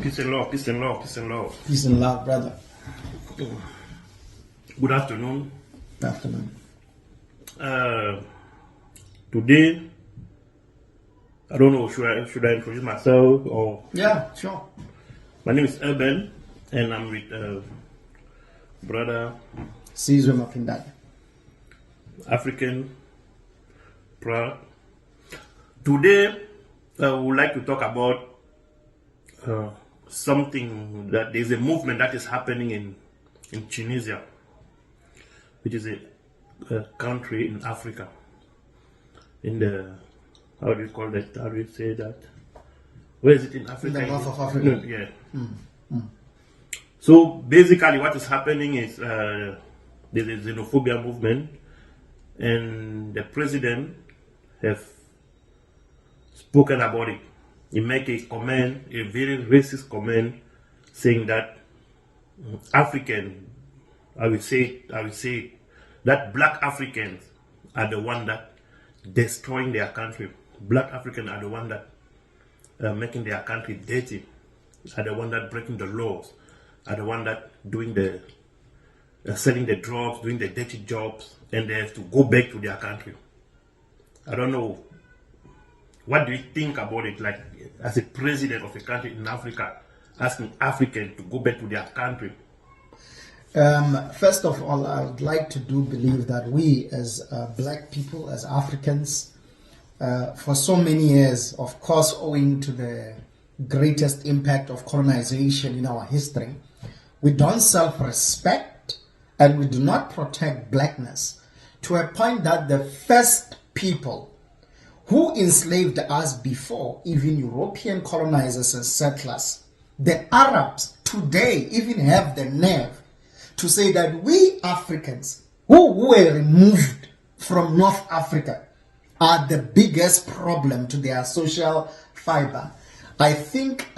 Peace and love, peace and love, peace and love. Peace and love, brother. Good afternoon. Good afternoon. Today, I don't know, should I introduce myself or? Yeah, sure. My name is Urbain, and I'm with brother Sizwe Maphindani. African proud. Today, we would like to talk about something that there's a movement that is happening in Tunisia, which is a country in Africa. In the, how do you call that? How do you say that? Where is it in Africa? In the north of Africa. No, yeah. So basically, what is happening is there's a xenophobia movement, and the president has spoken about it. He made a comment, a very racist comment, saying that African, I will say that black Africans are the one that destroying their country. Black Africans are the one that making their country dirty, are the one that breaking the laws, are the one that doing the selling the drugs, doing the dirty jobs, and they have to go back to their country. I don't know. What do you think about it? Like, as a president of a country in Africa, asking Africans to go back to their country? First of all, I would like to believe that we as black people, as Africans, for so many years, of course, owing to the greatest impact of colonization in our history, we don't self-respect and we do not protect blackness to a point that the first people who enslaved us before, even European colonizers and settlers, the Arabs today even have the nerve to say that we Africans who were removed from North Africa are the biggest problem to their social fiber. I think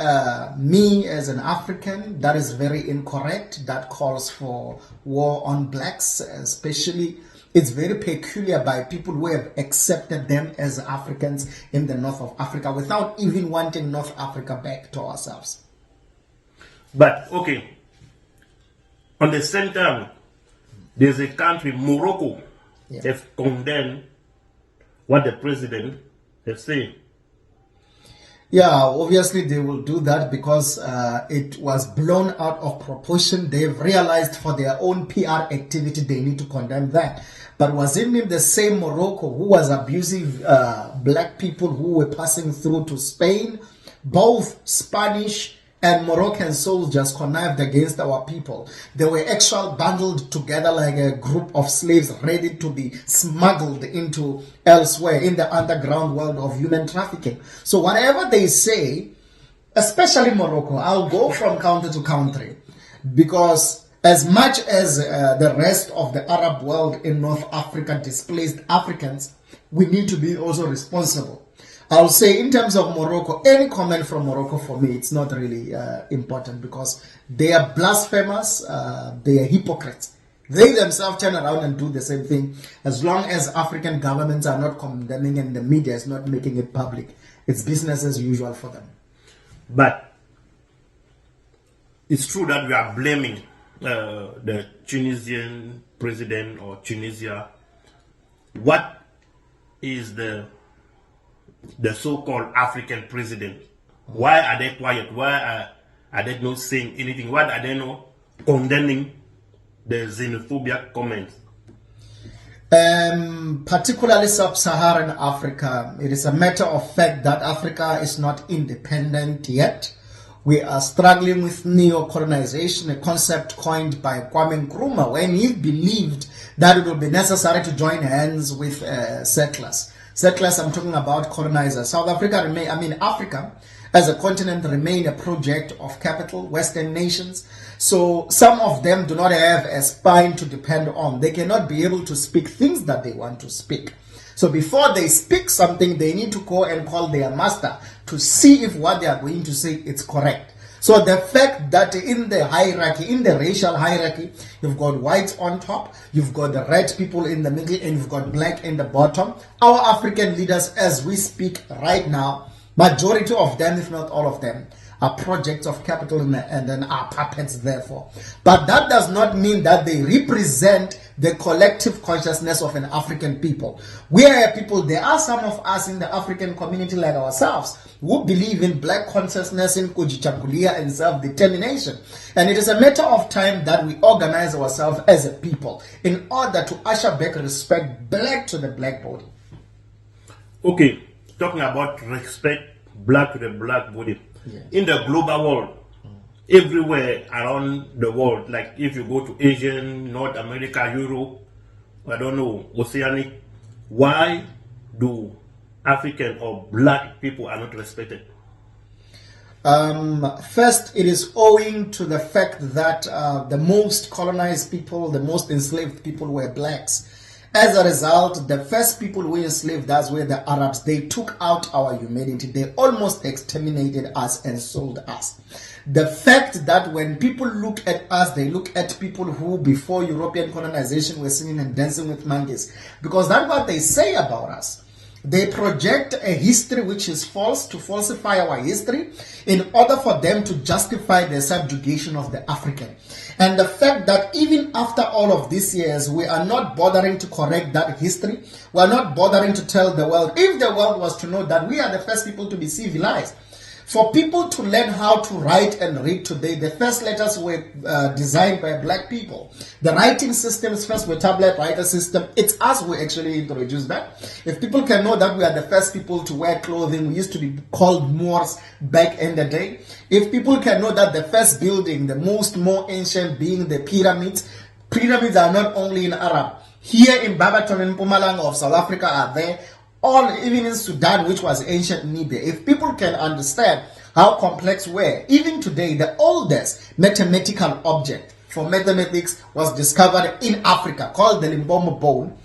me as an African, that is very incorrect. That calls for war on blacks, especially. It's very peculiar by people who have accepted them as Africans in the north of Africa without even wanting North Africa back to ourselves. But, okay, on the same time, there's a country, Morocco, has condemned what the president has said. Yeah, obviously they will do that because it was blown out of proportion. They've realized for their own PR activity they need to condemn that. But was it the same Morocco who was abusing black people who were passing through to Spain? Both Spanish and Moroccan soldiers connived against our people. They were actually bundled together like a group of slaves ready to be smuggled into elsewhere in the underground world of human trafficking. So whatever they say, especially Morocco, I'll go from country to country, because as much as the rest of the Arab world in North Africa displaced Africans, we need to be also responsible. I'll say in terms of Morocco, any comment from Morocco for me, it's not really important because they are blasphemous, they are hypocrites. They themselves turn around and do the same thing. As long as African governments are not condemning and the media is not making it public, it's business as usual for them. But it's true that we are blaming the Tunisian president or Tunisia. What is the so-called African president? Why are they quiet? Why are they not saying anything? Why are they not condemning the xenophobia comments? Particularly Sub-Saharan Africa, it is a matter of fact that Africa is not independent yet. We are struggling with neo-colonization, a concept coined by Kwame Nkrumah when he believed that it would be necessary to join hands with settlers. Settlers, I'm talking about colonizers. South Africa Africa as a continent remain a project of capital Western nations. So some of them do not have a spine to depend on. They cannot be able to speak things that they want to speak. So before they speak something, they need to go and call their master to see if what they are going to say is correct. So the fact that in the hierarchy, in the racial hierarchy, you've got whites on top, you've got the red people in the middle, and you've got black in the bottom. Our African leaders, as we speak right now, majority of them, if not all of them, are projects of capital and then are puppets therefore. But that does not mean that they represent the collective consciousness of an African people. We are a people, there are some of us in the African community like ourselves who believe in black consciousness, in kujichagulia and self-determination. And it is a matter of time that we organize ourselves as a people in order to usher back respect black to the black body. Okay, talking about respect black to the black body. Yes. In the global world, everywhere around the world, like if you go to Asian, North America, Europe, I don't know, Oceanic, why do African or black people are not respected? First, it is owing to the fact that the most colonized people, the most enslaved people were blacks. As a result, the first people who enslaved us were the Arabs. They took out our humanity. They almost exterminated us and sold us. The fact that when people look at us, they look at people who before European colonization were singing and dancing with monkeys. Because that's what they say about us. They project a history which is false to falsify our history in order for them to justify the subjugation of the African. And the fact that even after all of these years, we are not bothering to correct that history. We are not bothering to tell the world. If the world was to know that we are the first people to be civilized, for people to learn how to write and read today, the first letters were designed by black people. The writing systems first were tablet writer system. It's us who actually introduced that. If people can know that we are the first people to wear clothing, we used to be called Moors back in the day. If people can know that the first building, the more ancient being the pyramids, pyramids are not only in Arab. Here in Babaton and Mpumalanga of South Africa are there. All, even in Sudan, which was ancient Nubia. If people can understand how complex were, even today, the oldest mathematical object for mathematics was discovered in Africa, called the Limpopo bone.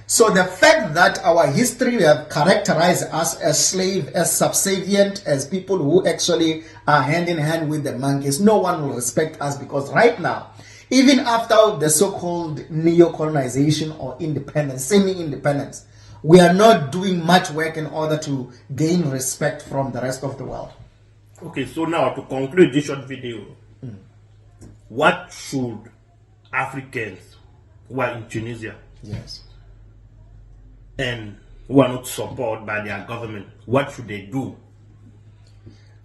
So the fact that our history have characterized us as slave, as subservient, as people who actually are hand in hand with the monkeys, no one will respect us, because right now, even after the so-called neo-colonization or independence, semi-independence, we are not doing much work in order to gain respect from the rest of the world. Okay, so now to conclude this short video, what should Africans who are in Tunisia and who are not supported by their government, what should they do?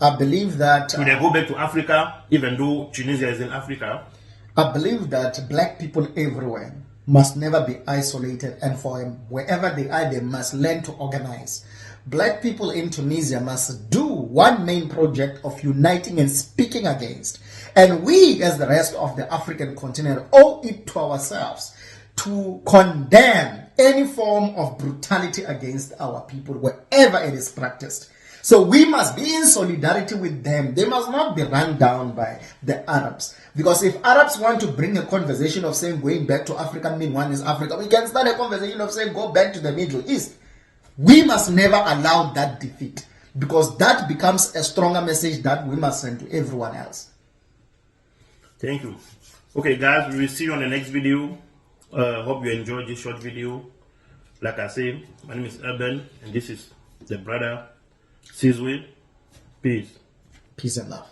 I believe that... Should they go back to Africa, even though Tunisia is in Africa? I believe that black people everywhere must never be isolated, and for them, wherever they are, they must learn to organize. Black people in Tunisia must do one main project of uniting and speaking against. And we, as the rest of the African continent, owe it to ourselves to condemn any form of brutality against our people, wherever it is practiced. So we must be in solidarity with them. They must not be run down by the Arabs. Because if Arabs want to bring a conversation of saying going back to Africa, mean one is Africa, we can start a conversation of saying go back to the Middle East. We must never allow that defeat, because that becomes a stronger message that we must send to everyone else. Thank you. Okay guys, we will see you on the next video. Hope you enjoyed this short video. Like I say, my name is Urbain and this is the brother Sizwe. Peace. Peace and love.